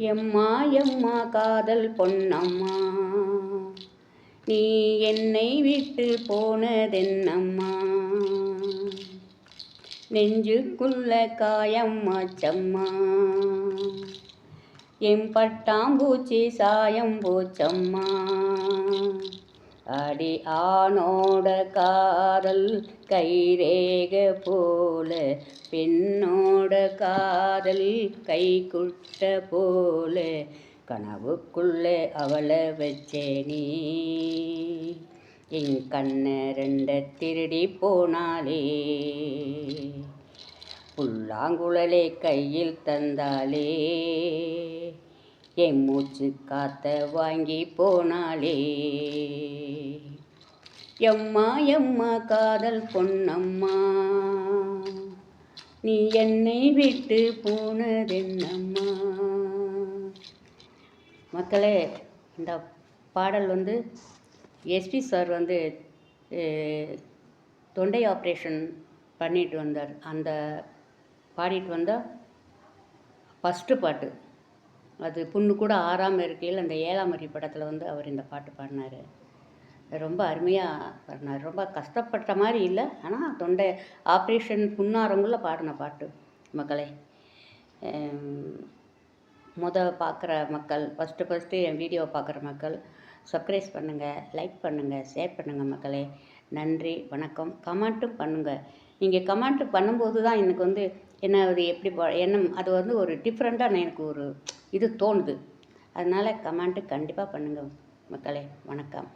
எம்மா எம்மா காதல் பொன்னம்மா, நீ என்னை விட்டு போனதென்னம்மா, நெஞ்சுக்குள்ள காயம் ஆச்சம்மா, என் பட்டாம்பூச்சி சாயம் போச்சம்மா. அடி ஆணோட காதல் கைரேக போல, பெண்ணோட காதல் கைக்குட்ட போல, கனவுக்குள்ளே அவளை வச்சேனே, என் கண்ணை ரெண்ட திருடி போனாலே, புல்லாங்குழலே கையில் தந்தாலே, என் மூச்சு காத்த வாங்கி போனாலே. எம்மா எம்மா காதல் பொன்னம்மா, நீ என்னை விட்டு போனதென்னம்மா. மக்களே, இந்த பாடல் எஸ்பி சார் தொண்டை ஆப்ரேஷன் பண்ணிட்டு வந்தார். அந்த பாடிட்டு வந்தால் ஃபஸ்ட்டு பாட்டு அது புண்ணு கூட ஆறாமல் இருக்கையில் அந்த ஏழாமரி படத்தில் அவர் இந்த பாட்டு பாடினார். ரொம்ப அருமையாக பாடினார். ரொம்ப கஷ்டப்பட்ட மாதிரி இல்லை, ஆனால் தொண்டை ஆப்ரேஷன் புண்ணாரங்குள்ள பாடின பாட்டு. மக்களே, பார்க்குற மக்கள், ஃபஸ்ட்டு என் வீடியோவை பார்க்குற மக்கள் சப்ஸ்கிரைப் பண்ணுங்கள், லைக் பண்ணுங்கள், ஷேர் பண்ணுங்கள் மக்களே. நன்றி, வணக்கம். கமெண்ட்டும் பண்ணுங்கள். நீங்கள் கமெண்ட் பண்ணும்போது தான் எனக்கு என்ன அது எப்படி அது ஒரு டிஃப்ரெண்ட்டாக எனக்கு ஒரு இது தோணுது. அதனால் கமெண்ட்டு கண்டிப்பாக பண்ணுங்கள் மக்களே. வணக்கம்.